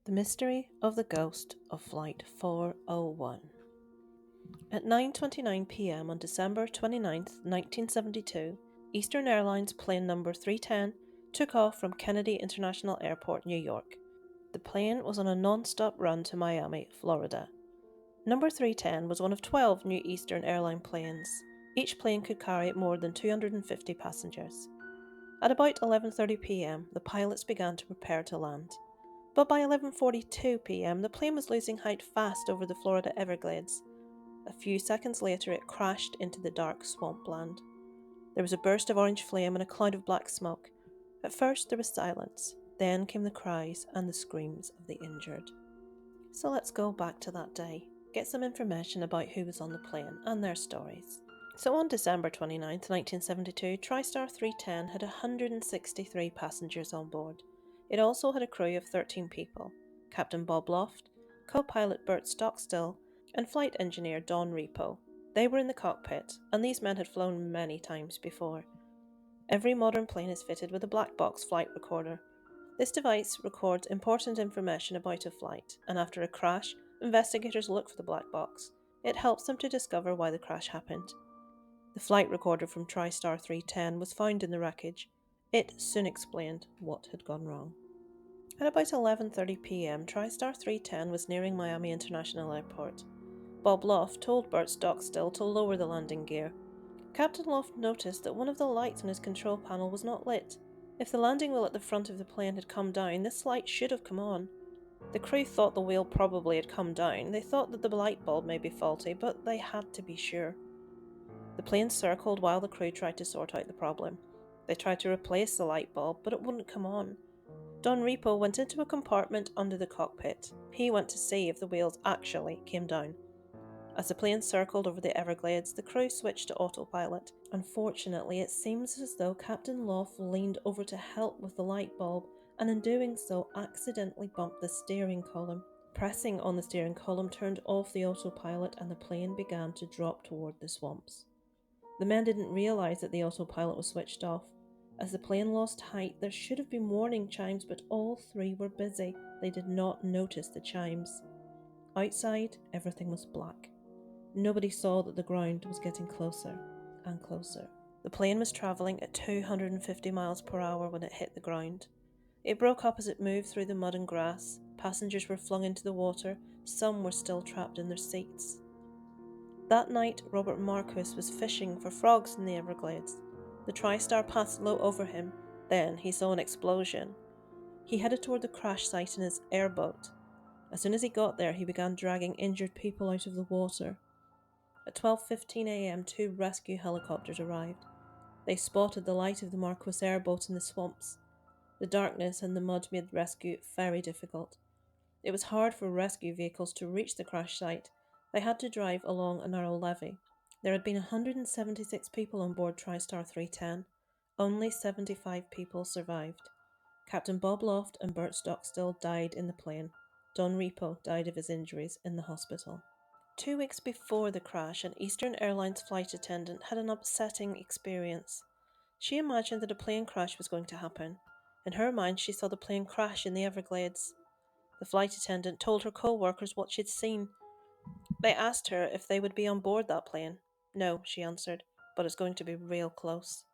The Mystery of the Ghost of Flight 401. At 9:29 p.m. on December 29th, 1972, Eastern Airlines plane number 310 took off from Kennedy International Airport, New York. The plane was on a non-stop run to Miami, Florida. Number 310 was one of 12 new Eastern Airline planes. Each plane could carry more than 250 passengers. At about 11:30 p.m., the pilots began to prepare to land. But by 11:42 p.m., the plane was losing height fast over the Florida Everglades. A few seconds later, it crashed into the dark swampland. There was a burst of orange flame and a cloud of black smoke. At first, there was silence. Then came the cries and the screams of the injured. So let's go back to that day, get some information about who was on the plane and their stories. So on December 29th, 1972, TriStar 310 had 163 passengers on board. It also had a crew of 13 people: Captain Bob Loft, co-pilot Bert Stockstill, and flight engineer Don Repo. They were in the cockpit, and these men had flown many times before. Every modern plane is fitted with a black box flight recorder. This device records important information about a flight, and after a crash, investigators look for the black box. It helps them to discover why the crash happened. The flight recorder from TriStar 310 was found in the wreckage. It soon explained what had gone wrong. At about 11:30 p.m., TriStar 310 was nearing Miami International Airport. Bob Loft told Bert Stockstill to lower the landing gear. Captain Loft noticed that one of the lights on his control panel was not lit. If the landing wheel at the front of the plane had come down, this light should have come on. The crew thought the wheel probably had come down. They thought that the light bulb may be faulty, but they had to be sure. The plane circled while the crew tried to sort out the problem. They tried to replace the light bulb, but it wouldn't come on. Don Repo went into a compartment under the cockpit. He went to see if the wheels actually came down. As the plane circled over the Everglades, the crew switched to autopilot. Unfortunately, it seems as though Captain Loft leaned over to help with the light bulb, and in doing so accidentally bumped the steering column. Pressing on the steering column turned off the autopilot, and the plane began to drop toward the swamps. The men didn't realize that the autopilot was switched off. As the plane lost height, there should have been warning chimes, but all three were busy. They did not notice the chimes. Outside, everything was black. Nobody saw that the ground was getting closer and closer. The plane was traveling at 250 miles per hour when it hit the ground. It broke up as it moved through the mud and grass. Passengers were flung into the water. Some were still trapped in their seats. That night, Robert Marquis was fishing for frogs in the Everglades. The TriStar passed low over him. Then he saw an explosion. He headed toward the crash site in his airboat. As soon as he got there, he began dragging injured people out of the water. At 12:15 a.m., two rescue helicopters arrived. They spotted the light of the Marquis airboat in the swamps. The darkness and the mud made rescue very difficult. It was hard for rescue vehicles to reach the crash site. They had to drive along a narrow levee. There had been 176 people on board TriStar 310. Only 75 people survived. Captain Bob Loft and Bert Stockstill died in the plane. Don Repo died of his injuries in the hospital. 2 weeks before the crash, an Eastern Airlines flight attendant had an upsetting experience. She imagined that a plane crash was going to happen. In her mind, she saw the plane crash in the Everglades. The flight attendant told her co-workers what she'd seen. They asked her if they would be on board that plane. No, she answered, but it's going to be real close.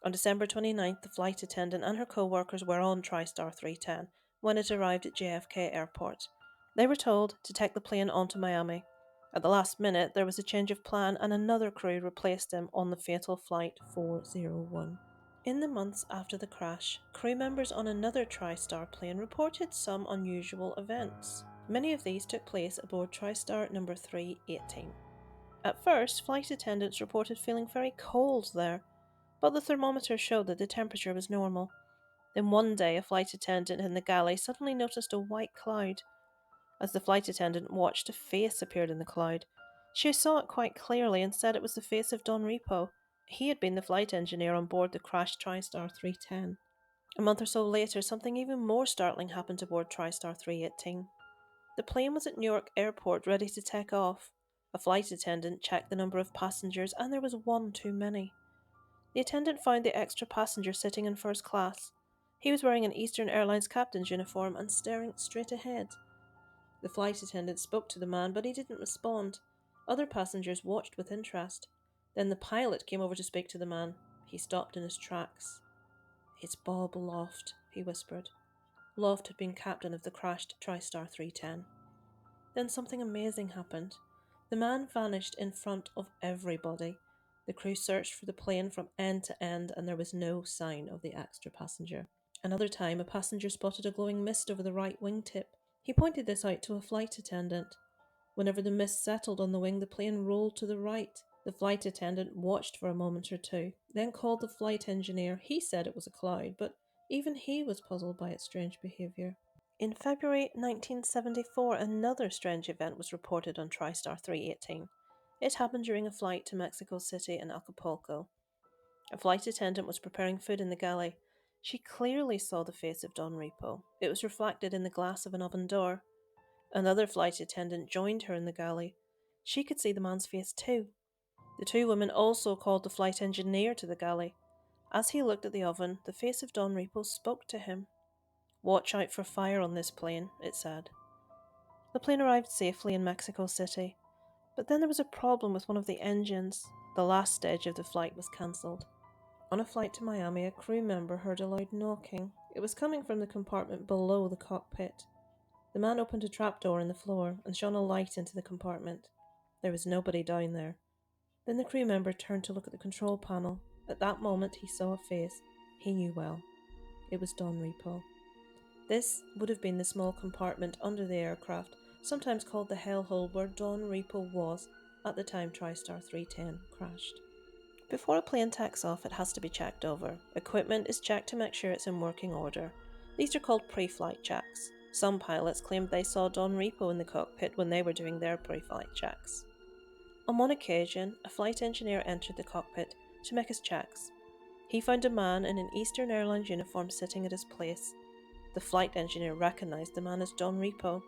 On December 29th, the flight attendant and her co-workers were on TriStar 310 when it arrived at JFK Airport. They were told to take the plane on to Miami. At the last minute, there was a change of plan and another crew replaced them on the fatal Flight 401. In the months after the crash, crew members on another TriStar plane reported some unusual events. Many of these took place aboard TriStar number 318. At first, flight attendants reported feeling very cold there, but the thermometer showed that the temperature was normal. Then one day, a flight attendant in the galley suddenly noticed a white cloud. As the flight attendant watched, a face appeared in the cloud. She saw it quite clearly and said it was the face of Don Repo. He had been the flight engineer on board the crashed TriStar 310. A month or so later, something even more startling happened aboard TriStar 318. The plane was at Newark Airport ready to take off. A flight attendant checked the number of passengers, and there was one too many. The attendant found the extra passenger sitting in first class. He was wearing an Eastern Airlines captain's uniform and staring straight ahead. The flight attendant spoke to the man, but he didn't respond. Other passengers watched with interest. Then the pilot came over to speak to the man. He stopped in his tracks. "It's Bob Loft," he whispered. Loft had been captain of the crashed TriStar 310. Then something amazing happened. The man vanished in front of everybody. The crew searched for the plane from end to end, and there was no sign of the extra passenger. Another time, a passenger spotted a glowing mist over the right wingtip. He pointed this out to a flight attendant. Whenever the mist settled on the wing, the plane rolled to the right. The flight attendant watched for a moment or two, then called the flight engineer. He said it was a cloud, but even he was puzzled by its strange behaviour. In February 1974, another strange event was reported on TriStar 318. It happened during a flight to Mexico City and Acapulco. A flight attendant was preparing food in the galley. She clearly saw the face of Don Repo. It was reflected in the glass of an oven door. Another flight attendant joined her in the galley. She could see the man's face too. The two women also called the flight engineer to the galley. As he looked at the oven, the face of Don Repo spoke to him. "Watch out for fire on this plane," it said. The plane arrived safely in Mexico City, but then there was a problem with one of the engines. The last stage of the flight was cancelled. On a flight to Miami, a crew member heard a loud knocking. It was coming from the compartment below the cockpit. The man opened a trapdoor in the floor and shone a light into the compartment. There was nobody down there. Then the crew member turned to look at the control panel. At that moment, he saw a face he knew well. It was Don Repo. This would have been the small compartment under the aircraft, sometimes called the hellhole, where Don Repo was at the time TriStar 310 crashed. Before a plane takes off, it has to be checked over. Equipment is checked to make sure it's in working order. These are called pre-flight checks. Some pilots claimed they saw Don Repo in the cockpit when they were doing their pre-flight checks. On one occasion, a flight engineer entered the cockpit to make his checks. He found a man in an Eastern Airlines uniform sitting at his place. The flight engineer recognized the man as Don Repo.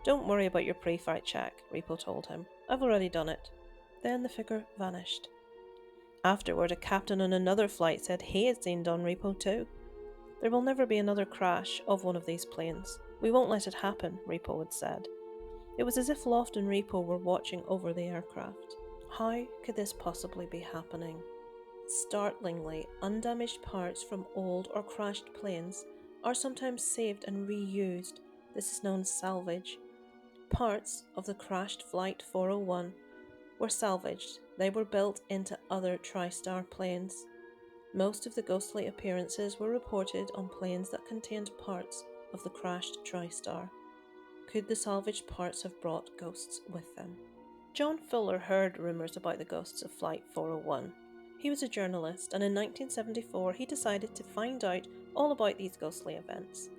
"Don't worry about your pre-flight check," Repo told him. "I've already done it." Then the figure vanished. Afterward, a captain on another flight said he had seen Don Repo too. "There will never be another crash of one of these planes. We won't let it happen," Repo had said. It was as if Loft and Repo were watching over the aircraft. How could this possibly be happening? Startlingly, undamaged parts from old or crashed planes are sometimes saved and reused. This is known as salvage. Parts of the crashed Flight 401 were salvaged. They were built into other TriStar planes. Most of the ghostly appearances were reported on planes that contained parts of the crashed TriStar. Could the salvaged parts have brought ghosts with them? John Fuller heard rumours about the ghosts of Flight 401. He was a journalist, and in 1974 he decided to find out all about these ghostly events.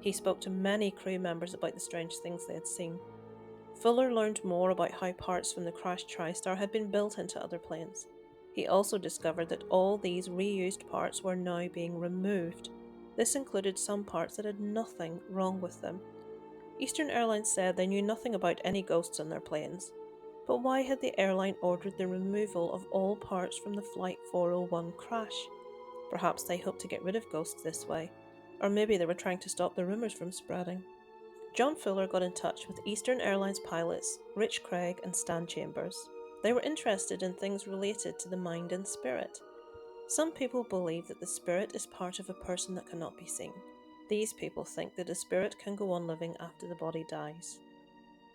He spoke to many crew members about the strange things they had seen. Fuller learned more about how parts from the crashed TriStar had been built into other planes. He also discovered that all these reused parts were now being removed. This included some parts that had nothing wrong with them. Eastern Airlines said they knew nothing about any ghosts on their planes. But why had the airline ordered the removal of all parts from the Flight 401 crash? Perhaps they hoped to get rid of ghosts this way, or maybe they were trying to stop the rumours from spreading. John Fuller got in touch with Eastern Airlines pilots Rich Craig and Stan Chambers. They were interested in things related to the mind and spirit. Some people believe that the spirit is part of a person that cannot be seen. These people think that a spirit can go on living after the body dies.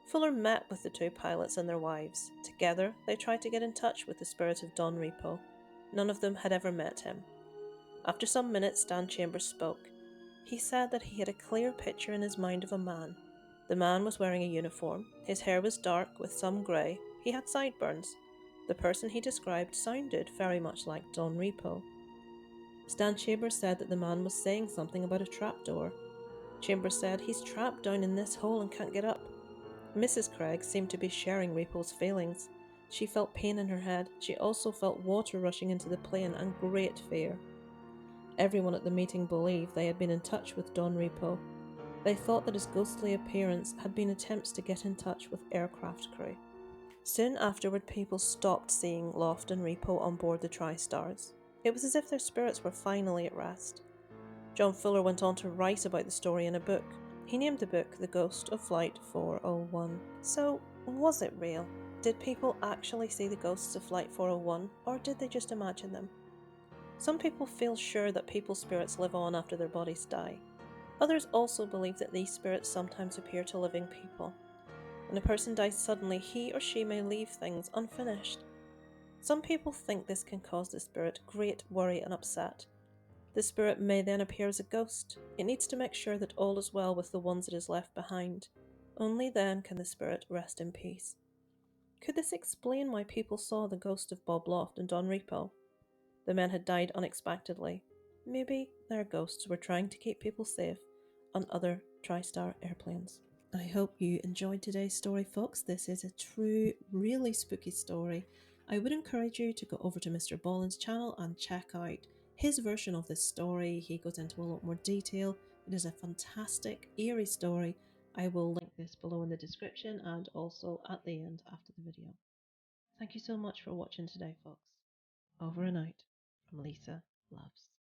Fuller met with the two pilots and their wives. Together, they tried to get in touch with the spirit of Don Repo. None of them had ever met him. After some minutes, Stan Chambers spoke. He said that he had a clear picture in his mind of a man. The man was wearing a uniform. His hair was dark with some grey. He had sideburns. The person he described sounded very much like Don Repo. Stan Chambers said that the man was saying something about a trapdoor. Chambers said, "He's trapped down in this hole and can't get up." Mrs. Craig seemed to be sharing Repo's feelings. She felt pain in her head. She also felt water rushing into the plane and great fear. Everyone at the meeting believed they had been in touch with Don Repo. They thought that his ghostly appearance had been attempts to get in touch with aircraft crew. Soon afterward, people stopped seeing Loft and Repo on board the TriStars. It was as if their spirits were finally at rest. John Fuller went on to write about the story in a book. He named the book The Ghost of Flight 401. So, was it real? Did people actually see the ghosts of Flight 401, or did they just imagine them? Some people feel sure that people's spirits live on after their bodies die. Others also believe that these spirits sometimes appear to living people. When a person dies suddenly, he or she may leave things unfinished. Some people think this can cause the spirit great worry and upset. The spirit may then appear as a ghost. It needs to make sure that all is well with the ones it has left behind. Only then can the spirit rest in peace. Could this explain why people saw the ghost of Bob Loft and Don Repo? The men had died unexpectedly. Maybe their ghosts were trying to keep people safe on other TriStar airplanes. I hope you enjoyed today's story, folks. This is a true, really spooky story. I would encourage you to go over to Mr. Bollin's channel and check out his version of this story. He goes into a lot more detail. It is a fantastic, eerie story. I will link this below in the description and also at the end after the video. Thank you so much for watching today, folks. Over and out from Lisa Loves.